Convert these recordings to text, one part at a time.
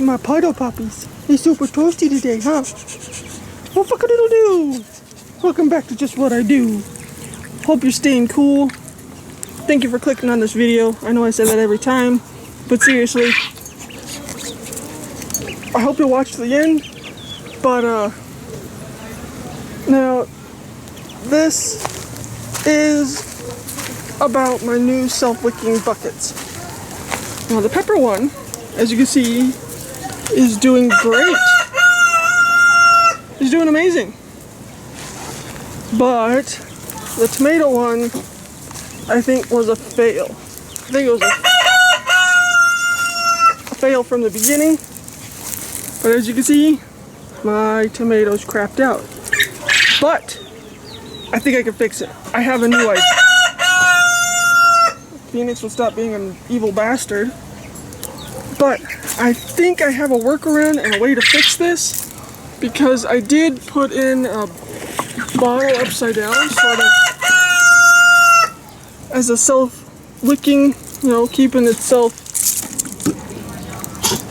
my puddle puppies. They're super toasty today, huh? What fuck a doodle do? Welcome back to Just What I Do. Hope you're staying cool. Thank you for clicking on this video. I know I say that every time, but seriously, I hope you'll watch to the end. But now this is about my new self-wicking buckets. Now the pepper one, as you can see, is doing great. He's doing amazing. But the tomato one, I think, was a fail. I think it was a fail from the beginning. But as you can see, my tomatoes crapped out. But I think I can fix it. I have a new idea. Phoenix will stop being an evil bastard. But I think I have a workaround and a way to fix this, because I did put in a bottle upside down, sort of as a self-wicking, you know, keeping itself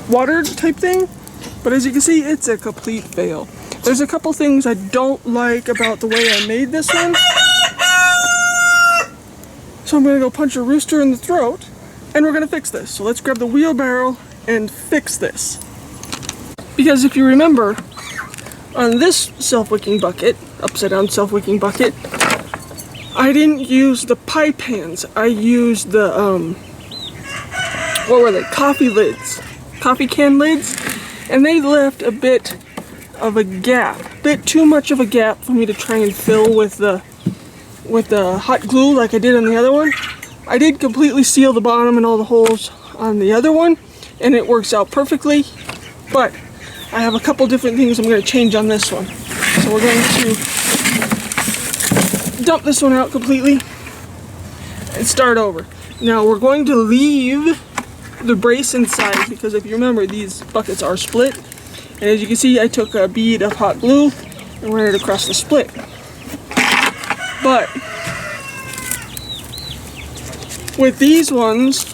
watered type thing. But as you can see, it's a complete fail. There's a couple things I don't like about the way I made this one. So I'm gonna go punch a rooster in the throat, and we're gonna fix this. So let's grab the wheelbarrow and fix this. Because if you remember, on this self-wicking bucket, upside down self-wicking bucket, I didn't use the pie pans. I used the, what were they? Coffee lids. Coffee can lids. And they left a bit of a gap. A bit too much of a gap for me to try and fill with the hot glue like I did on the other one. I did completely seal the bottom and all the holes on the other one, and it works out perfectly. But I have a couple different things I'm going to change on this one. So we're going to dump this one out completely and start over. Now we're going to leave the brace inside, because if you remember, these buckets are split. And as you can see, I took a bead of hot glue and ran it across the split. But with these ones,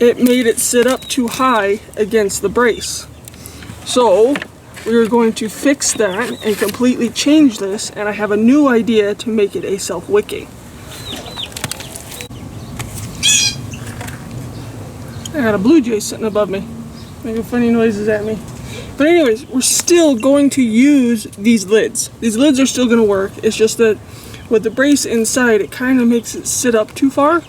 it made it sit up too high against the brace. So we are going to fix that and completely change this, and I have a new idea to make it a self-wicking. I got a blue jay sitting above me, making funny noises at me. But anyways, we're still going to use these lids. These lids are still going to work. It's just that with the brace inside, it kind of makes it sit up too far.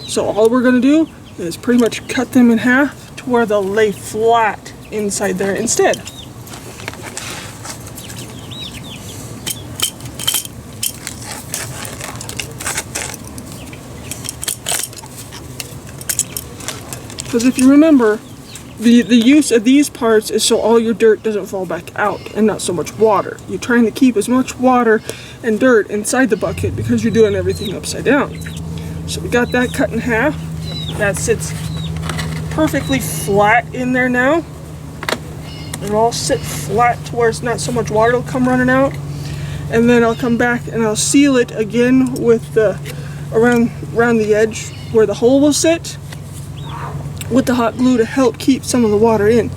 So all we're going to do is pretty much cut them in half to where they'll lay flat inside there instead. Because if you remember, the use of these parts is so all your dirt doesn't fall back out and not so much water. You're trying to keep as much water and dirt inside the bucket because you're doing everything upside down. So we got that cut in half. That sits perfectly flat in there now. It'll all sit flat to where it's not so much water will come running out. And then I'll come back and I'll seal it again with the around the edge where the hole will sit with the hot glue to help keep some of the water in.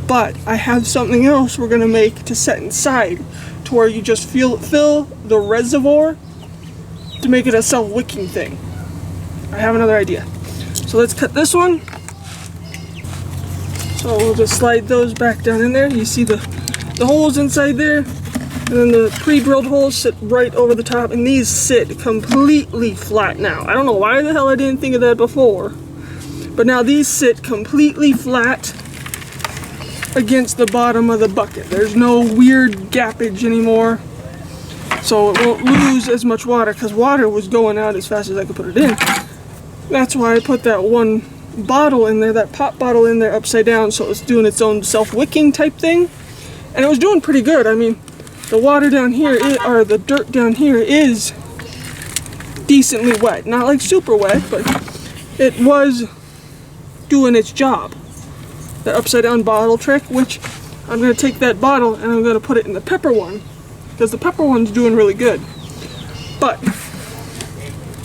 But I have something else we're gonna make to set inside to where you just fill the reservoir to make it a self-wicking thing. I have another idea. So let's cut this one. So we'll just slide those back down in there. You see the holes inside there, and then the pre-drilled holes sit right over the top, and these sit completely flat now. I don't know why the hell I didn't think of that before, but now these sit completely flat against the bottom of the bucket. There's no weird gappage anymore, so it won't lose as much water, because water was going out as fast as I could put it in. That's why I put that one bottle in there, that pop bottle in there upside down, so it's doing its own self-wicking type thing, and it was doing pretty good. I mean, the water down here, or the dirt down here, is decently wet. Not like super wet, but it was doing its job. The upside down bottle trick, which I'm going to take that bottle and I'm going to put it in the pepper one, because the pepper one's doing really good. But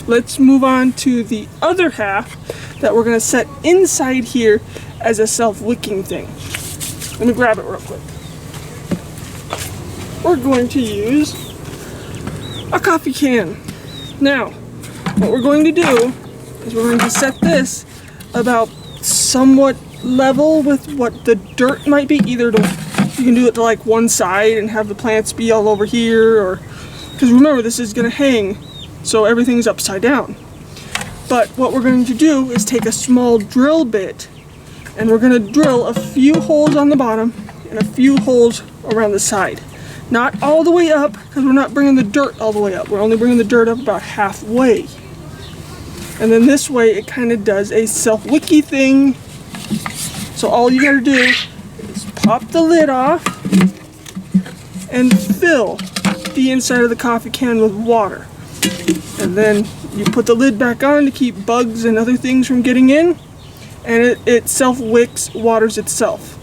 let's move on to the other half that we're going to set inside here as a self-wicking thing. Let me grab it real quick. We're going to use a coffee can. Now, what we're going to do is we're going to set this about somewhat level with what the dirt might be. Either you can do it to like one side and have the plants be all over here, or because remember this is going to hang, so everything's upside down. But what we're going to do is take a small drill bit and we're going to drill a few holes on the bottom and a few holes around the side. Not all the way up, because we're not bringing the dirt all the way up. We're only bringing the dirt up about halfway. And then this way it kind of does a self-wicky thing. So all you gotta do is pop the lid off and fill the inside of the coffee can with water. And then you put the lid back on to keep bugs and other things from getting in. And it self-wicks, waters itself.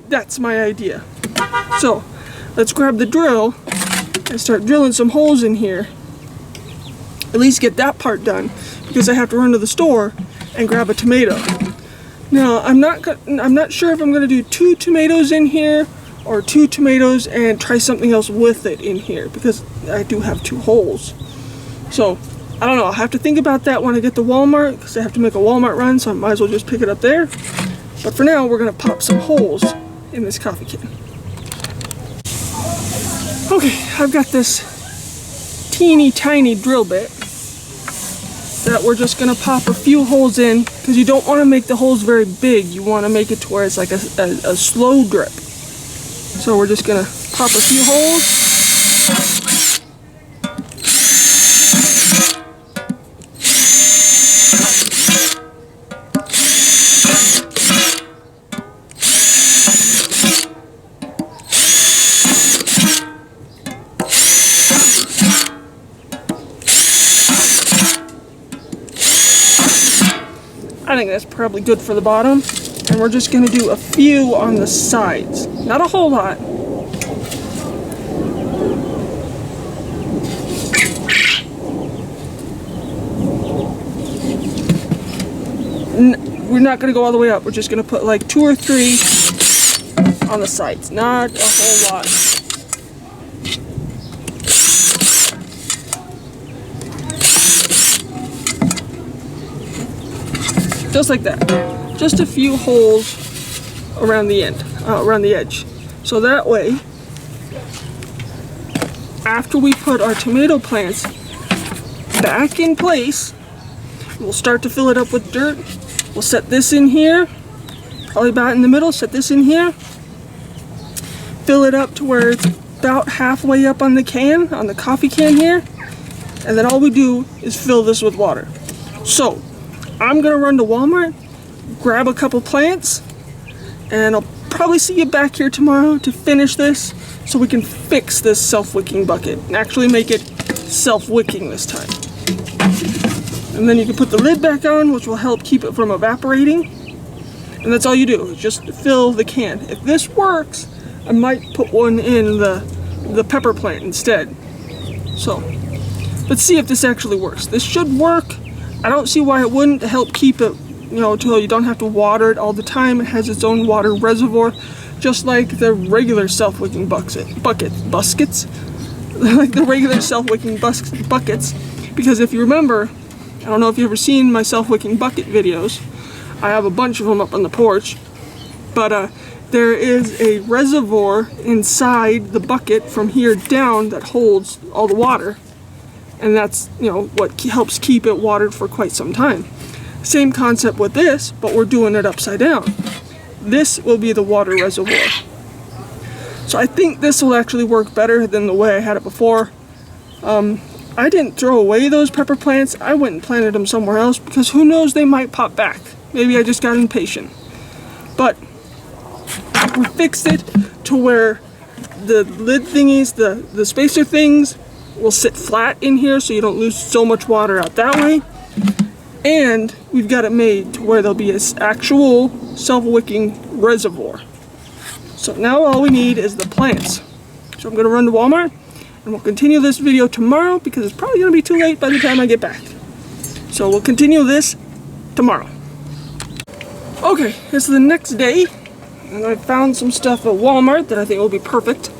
That's my idea. So let's grab the drill and start drilling some holes in here. At least get that part done, because I have to run to the store and grab a tomato. Now I'm not sure if I'm going to do 2 tomatoes in here or 2 tomatoes and try something else with it in here, because I do have 2 holes. So I don't know. I'll have to think about that when I get to Walmart, because I have to make a Walmart run, so I might as well just pick it up there. But for now, we're going to pop some holes in this coffee can. Okay, I've got this teeny tiny drill bit that we're just going to pop a few holes in, because you don't want to make the holes very big. You want to make it to where it's like a slow drip. So we're just going to pop a few holes. I think that's probably good for the bottom, and we're just going to do a few on the sides, not a whole lot. We're not going to go all the way up, we're just going to put like 2 or 3 on the sides, not a whole lot. Just like that. Just a few holes around the end, around the edge. So that way, after we put our tomato plants back in place, we'll start to fill it up with dirt. We'll set this in here, probably about in the middle, set this in here. Fill it up to where it's about halfway up on the can, on the coffee can here. And then all we do is fill this with water. So, I'm gonna run to Walmart, grab a couple plants, and I'll probably see you back here tomorrow to finish this so we can fix this self-wicking bucket and actually make it self-wicking this time. And then you can put the lid back on, which will help keep it from evaporating. And that's all you do, just fill the can. If this works, I might put one in the pepper plant instead. So, let's see if this actually works. This should work. I don't see why it wouldn't, to help keep it, you know, till you don't have to water it all the time. It has its own water reservoir, just like the regular self-wicking baskets. Like the regular self-wicking buckets. Because if you remember, I don't know if you've ever seen my self-wicking bucket videos. I have a bunch of them up on the porch. But there is a reservoir inside the bucket from here down that holds all the water. And that's, you know, what helps keep it watered for quite some time. Same concept with this, but we're doing it upside down. This will be the water reservoir. So I think this will actually work better than the way I had it before. I didn't throw away those pepper plants. I went and planted them somewhere else, because who knows, they might pop back. Maybe I just got impatient. But we fixed it to where the lid thingies, the spacer things, will sit flat in here so you don't lose so much water out that way. And we've got it made to where there'll be an actual self-wicking reservoir. So now all we need is the plants. So I'm going to run to Walmart and we'll continue this video tomorrow, because it's probably going to be too late by the time I get back. So we'll continue this tomorrow. Okay, it's the next day and I found some stuff at Walmart that I think will be perfect.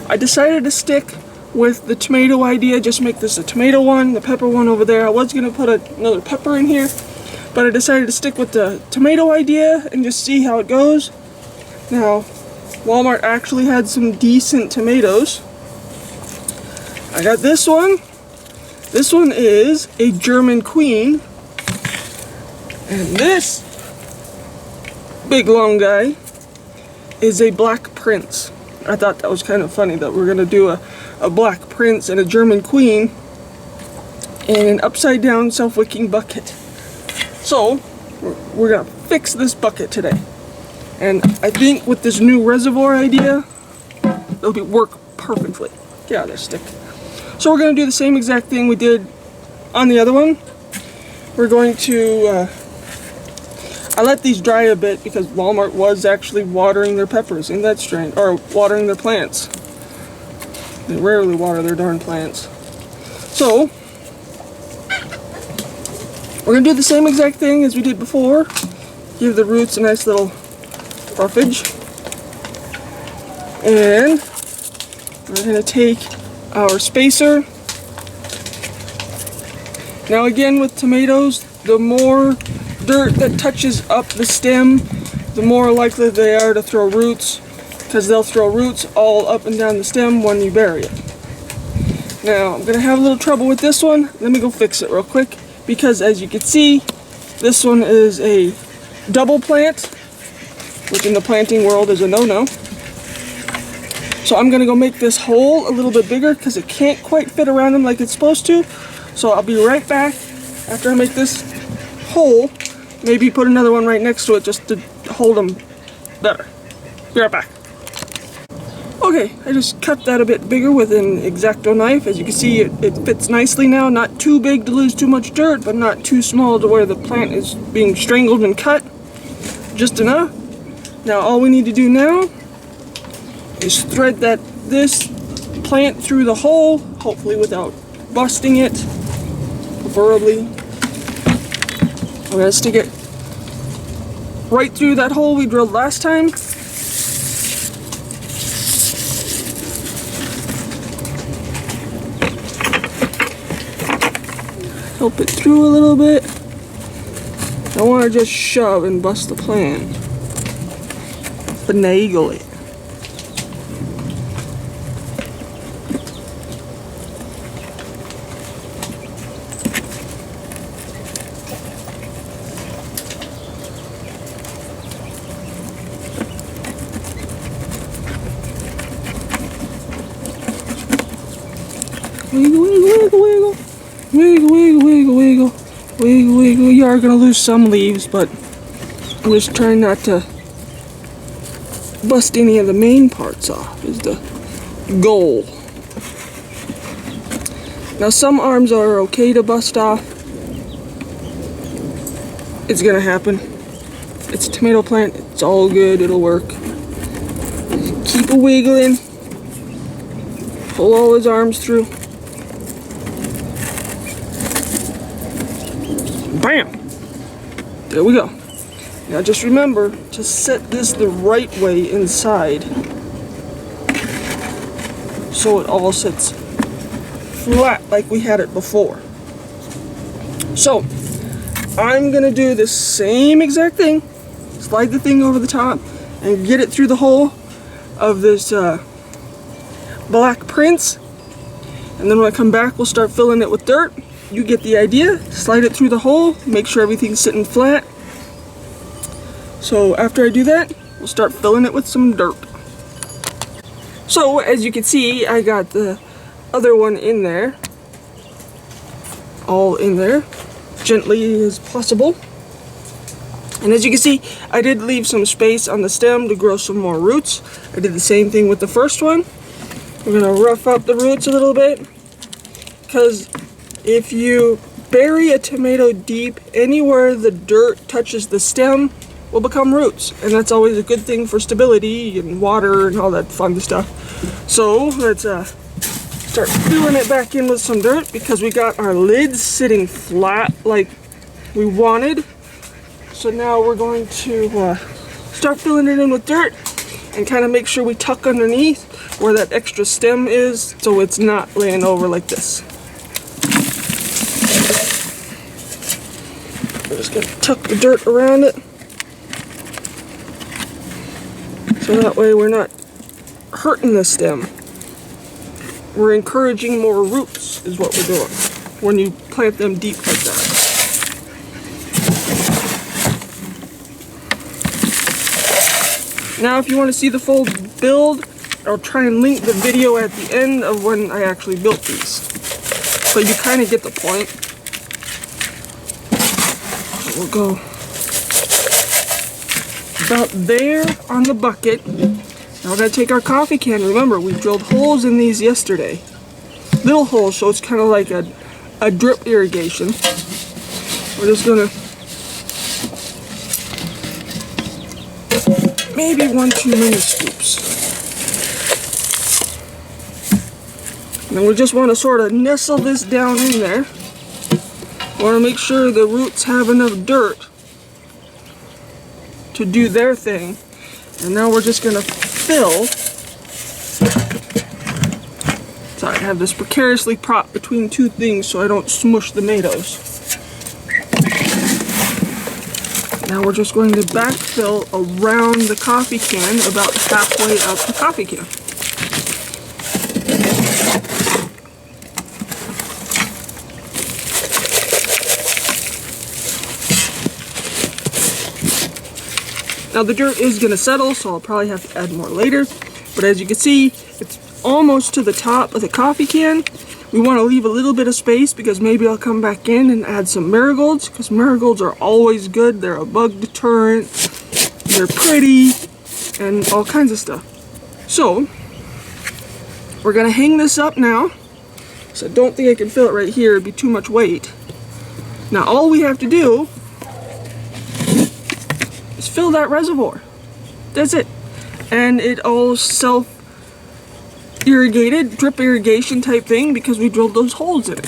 I decided to stick with the tomato idea, just make this a tomato one, the pepper one over there. I was going to put another pepper in here, but I decided to stick with the tomato idea and just see how it goes. Now, Walmart actually had some decent tomatoes. I got this one. This one is a German Queen. And this big long guy is a Black Prince. I thought that was kind of funny that we're going to do a Black Prince and a German Queen in an upside down self-wicking bucket. So, we're going to fix this bucket today. And I think with this new reservoir idea, it'll work perfectly. Get out of there, stick. So we're going to do the same exact thing we did on the other one. We're going to, I let these dry a bit because Walmart was actually watering their peppers. Isn't that strange? Or watering their plants. They rarely water their darn plants. So, we're going to do the same exact thing as we did before. Give the roots a nice little roughage. And we're going to take our spacer. Now again with tomatoes, the more dirt that touches up the stem, the more likely they are to throw roots, because they'll throw roots all up and down the stem when you bury it. Now I'm going to have a little trouble with this one. Let me go fix it real quick, because as you can see, this one is a double plant, which in the planting world is a no-no. So I'm going to go make this hole a little bit bigger because it can't quite fit around them like it's supposed to. So I'll be right back after I make this hole. Maybe put another one right next to it just to hold them better. Be right back. Okay, I just cut that a bit bigger with an X-Acto knife. As you can see, it fits nicely now. Not too big to lose too much dirt, but not too small to where the plant is being strangled and cut. Just enough. Now all we need to do now is thread this plant through the hole, hopefully without busting it, preferably. I'm going to stick it right through that hole we drilled last time. Help it through a little bit. I don't want to just shove and bust the plant. Finagle it. Wiggle, wiggle, wiggle, wiggle, wiggle, wiggle, wiggle, wiggle, wiggle. You are gonna lose some leaves, but I'm just trying not to bust any of the main parts off is the goal. Now some arms are okay to bust off. It's gonna happen. It's a tomato plant. It's all good. It'll work. Keep a wiggling. Pull all his arms through. Bam! There we go. Now just remember to set this the right way inside so it all sits flat like we had it before. So I'm gonna do the same exact thing. Slide the thing over the top and get it through the hole of this Black Prince, and then when I come back we'll start filling it with dirt. You get the idea. Slide it through the hole, make sure everything's sitting flat. So after I do that, we'll start filling it with some dirt. So as you can see, I got the other one in there, all in there, gently as possible. And as you can see, I did leave some space on the stem to grow some more roots. I did the same thing with the first one. We're gonna rough up the roots a little bit, because if you bury a tomato deep, anywhere the dirt touches the stem will become roots, and that's always a good thing for stability and water and all that fun stuff. So let's start filling it back in with some dirt, because we got our lids sitting flat like we wanted. So now we're going to start filling it in with dirt and kind of make sure we tuck underneath where that extra stem is so it's not laying over like this. We're just going to tuck the dirt around it so that way we're not hurting the stem. We're encouraging more roots is what we're doing when you plant them deep like that. Now if you want to see the full build, I'll try and link the video at the end of when I actually built these. So you kind of get the point. We'll go about there on the bucket. Now we're going to take our coffee can. Remember, we drilled holes in these yesterday. Little holes, so it's kind of like a drip irrigation. We're just going to maybe 1 too many scoops. And we just want to sort of nestle this down in there. We want to make sure the roots have enough dirt to do their thing. And now we're just going to fill. Sorry, I have this precariously propped between two things so I don't smush the tomatoes. Now we're just going to backfill around the coffee can about halfway up the coffee can. Now the dirt is going to settle, so I'll probably have to add more later. But as you can see, it's almost to the top of the coffee can. We want to leave a little bit of space because maybe I'll come back in and add some marigolds, because marigolds are always good. They're a bug deterrent, they're pretty, and all kinds of stuff. So, we're going to hang this up now. So I don't think I can fill it right here, it'd be too much weight. Now all we have to do is fill that reservoir. That's it. And it all self-irrigated, drip irrigation type thing because we drilled those holes in it.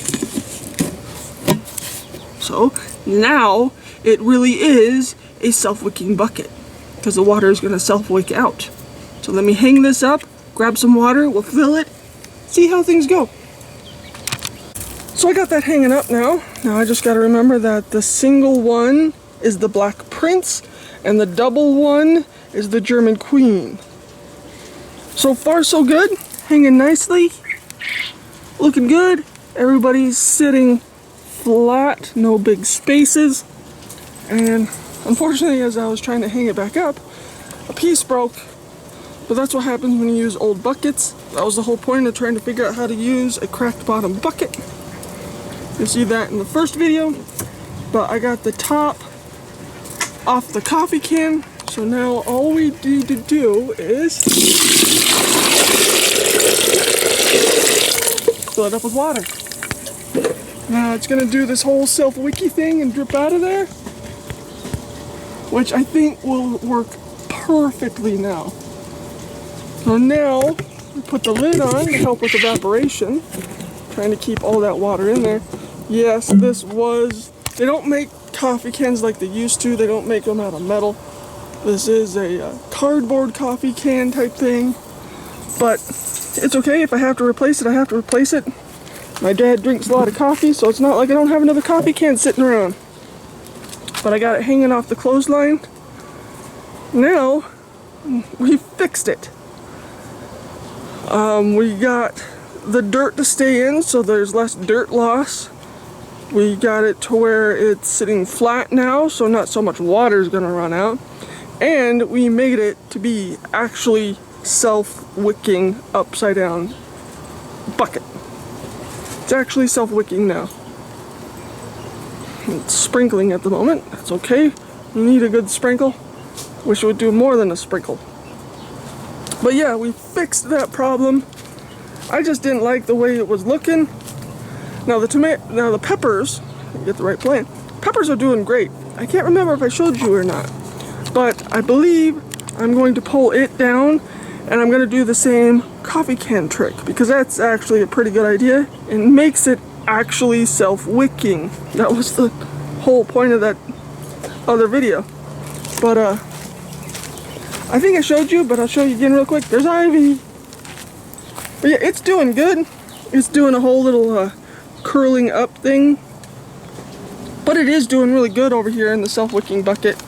So now it really is a self-wicking bucket because the water is going to self-wick out. So let me hang this up, grab some water, we'll fill it, see how things go. So I got that hanging up now. Now I just got to remember that the single one is the Black Prince and the double one is the German Queen. So far so good, hanging nicely, looking good. Everybody's sitting flat, no big spaces. And unfortunately, as I was trying to hang it back up, a piece broke. But that's what happens when you use old buckets. That was the whole point of trying to figure out how to use a cracked bottom bucket. You'll see that in the first video. But I got the top off the coffee can. So now all we need to do is fill it up with water. Now it's going to do this whole self-wicky thing and drip out of there, which I think will work perfectly now. So now we put the lid on to help with evaporation, trying to keep all that water in there. Yes, they don't make coffee cans like they used to. They don't make them out of metal. This is a cardboard coffee can type thing, but it's okay. If I have to replace it, I have to replace it. My dad drinks a lot of coffee, so it's not like I don't have another coffee can sitting around. But I got it hanging off the clothesline. Now, we fixed it. We got the dirt to stay in, so there's less dirt loss. We got it to where it's sitting flat now, so not so much water is going to run out. And we made it to be actually self-wicking upside down bucket. It's actually self-wicking now. It's sprinkling at the moment. That's okay. You need a good sprinkle. Wish it would do more than a sprinkle. But yeah, we fixed that problem. I just didn't like the way it was looking. Now the peppers, get the right plant. Peppers are doing great. I can't remember if I showed you or not, but I believe I'm going to pull it down and I'm going to do the same coffee can trick because that's actually a pretty good idea and makes it actually self-wicking. That was the whole point of that other video. But I think I showed you, but I'll show you again real quick. There's Ivy. But yeah, it's doing good. It's doing a whole little curling up thing. But it is doing really good over here in the self-wicking bucket.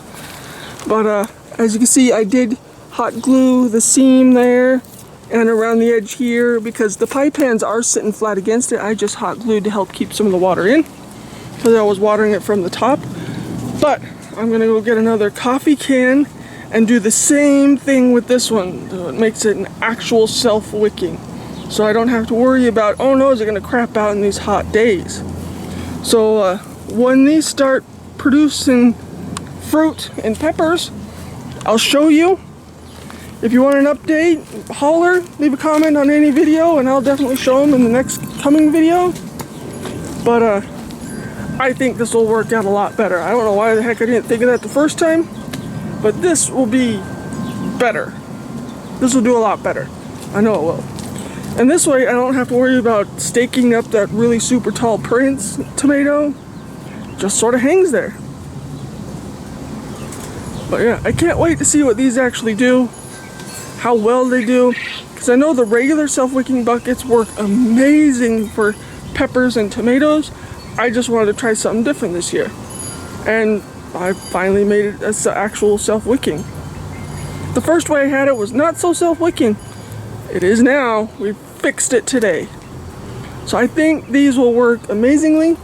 But as you can see, I did hot glue the seam there and around the edge here because the pie pans are sitting flat against it. I just hot glued to help keep some of the water in because I was watering it from the top. But I'm gonna go get another coffee can and do the same thing with this one. So it makes it an actual self-wicking. So I don't have to worry about, oh no, is it gonna crap out in these hot days? So when these start producing fruit and peppers, I'll show you. If you want an update, holler, leave a comment on any video and I'll definitely show them in the next coming video. But I think this will work out a lot better. I don't know why the heck I didn't think of that the first time, but this will be better. This will do a lot better. I know it will. And this way I don't have to worry about staking up that really super tall Prince tomato. Just sort of hangs there. But yeah, I can't wait to see what these actually do, how well they do, because I know the regular self-wicking buckets work amazing for peppers and tomatoes. I just wanted to try something different this year, and I finally made it as actual self-wicking. The first way I had it was not so self-wicking. It is now. We fixed it today. So I think these will work amazingly.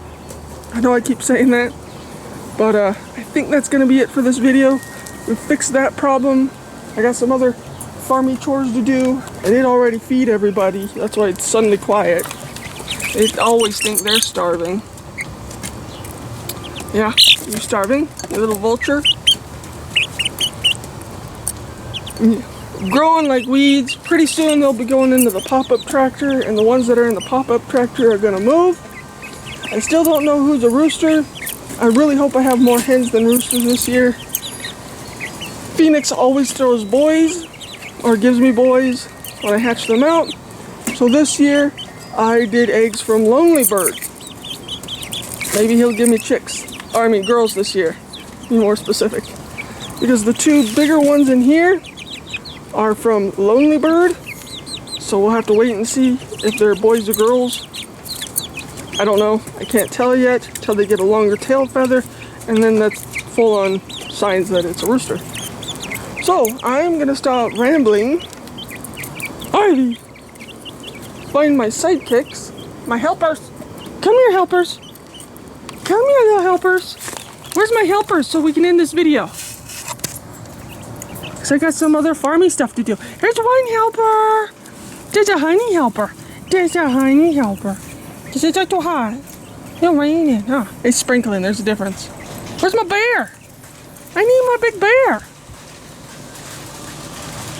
I know I keep saying that, but I think that's going to be it for this video. We fixed that problem. I got some other farmy chores to do. I did already feed everybody. That's why it's suddenly quiet. They always think they're starving. Yeah, you starving, you little vulture? Growing like weeds. Pretty soon they'll be going into the pop-up tractor, and the ones that are in the pop-up tractor are gonna move. I still don't know who's a rooster. I really hope I have more hens than roosters this year. Phoenix always throws boys, or gives me boys when I hatch them out. So this year I did eggs from Lonely Bird. Maybe he'll give me chicks. Or I mean girls this year, be more specific. Because the two bigger ones in here are from Lonely Bird. So we'll have to wait and see if they're boys or girls. I don't know, I can't tell yet until they get a longer tail feather, and then that's full on signs that it's a rooster. So I'm gonna stop rambling. Ivy! Find my sidekicks, my helpers. Come here, helpers. Come here, little helpers. Where's my helpers so we can end this video? Because I got some other farmy stuff to do. Here's one helper. There's a honey helper. There's a honey helper. Is it too hot? It's raining. Huh? It's sprinkling. There's a difference. Where's my bear? I need my big bear.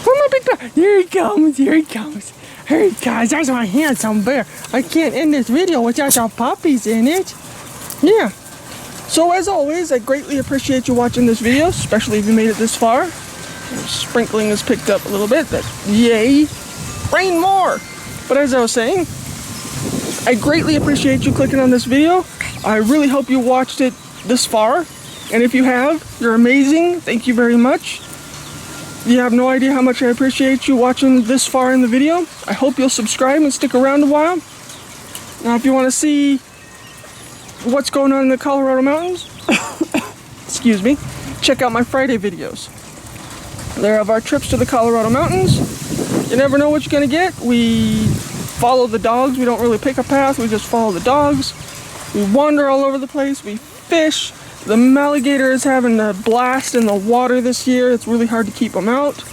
Where's my big bear? Here he comes. Here he comes. Here he comes. That's my handsome bear. I can't end this video without the puppies in it. Yeah. So as always, I greatly appreciate you watching this video, especially if you made it this far. Sprinkling has picked up a little bit. That yay. Rain more. But as I was saying, I greatly appreciate you clicking on this video. I really hope you watched it this far. And if you have, you're amazing. Thank you very much. You have no idea how much I appreciate you watching this far in the video. I hope you'll subscribe and stick around a while. Now, if you want to see what's going on in the Colorado mountains, excuse me, check out my Friday videos. They're of our trips to the Colorado mountains. You never know what you're going to get. We follow the dogs. We don't really pick a path. We just follow the dogs. We wander all over the place. We fish. The alligator is having a blast in the water this year. It's really hard to keep them out.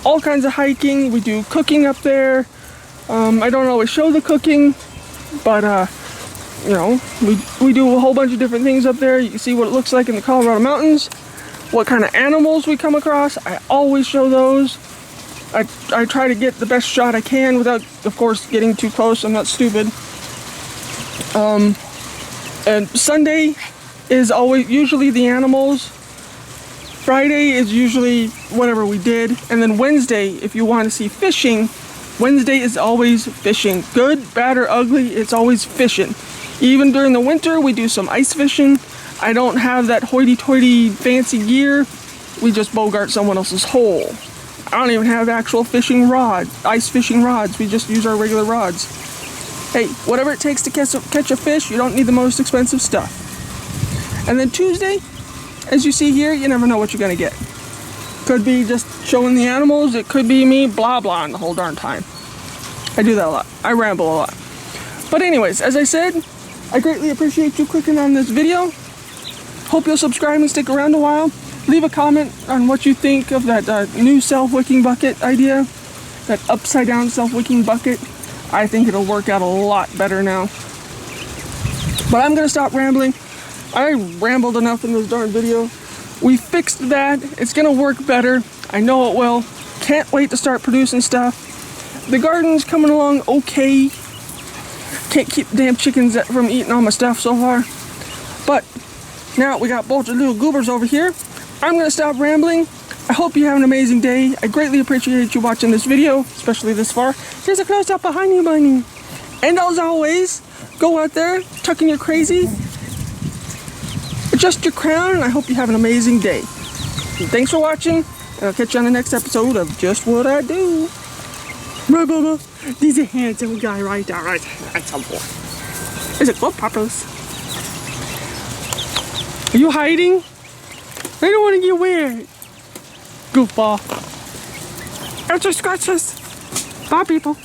All kinds of hiking. We do cooking up there. I don't always show the cooking, but you know, we do a whole bunch of different things up there. You can see what it looks like in the Colorado mountains. What kind of animals we come across. I always show those. I try to get the best shot I can without, of course, getting too close. I'm not stupid. And Sunday is usually the animals. Friday is usually whatever we did. And then Wednesday, if you want to see fishing, Wednesday is always fishing. Good, bad, or ugly, it's always fishing. Even during the winter, we do some ice fishing. I don't have that hoity-toity fancy gear. We just bogart someone else's hole. I don't even have actual fishing rod, ice fishing rods. We just use our regular rods. Hey, whatever it takes to catch a fish, you don't need the most expensive stuff. And then Tuesday, as you see here, you never know what you're gonna get. Could be just showing the animals, it could be me blah blahing the whole darn time. I do that a lot. I ramble a lot. But anyways, as I said, I greatly appreciate you clicking on this video. Hope you'll subscribe and stick around a while. Leave a comment on what you think of that new self-wicking bucket idea. That upside down self-wicking bucket. I think it'll work out a lot better now. But I'm gonna stop rambling. I rambled enough in this darn video. We fixed that. It's gonna work better. I know it will. Can't wait to start producing stuff. The garden's coming along okay. Can't keep the damn chickens from eating all my stuff so far. But now we got a bunch of little goobers over here. I'm gonna stop rambling. I hope you have an amazing day. I greatly appreciate you watching this video, especially this far. There's a close-up behind you, bunny. And as always, go out there, tuck in your crazy, adjust your crown, and I hope you have an amazing day. And thanks for watching, and I'll catch you on the next episode of Just What I Do. Right, Bubba? He's a handsome guy right there, right? Handsome boy. Is it for purpose? Are you hiding? I don't want to get weird. Goofball. Extra scratches. Bye, people.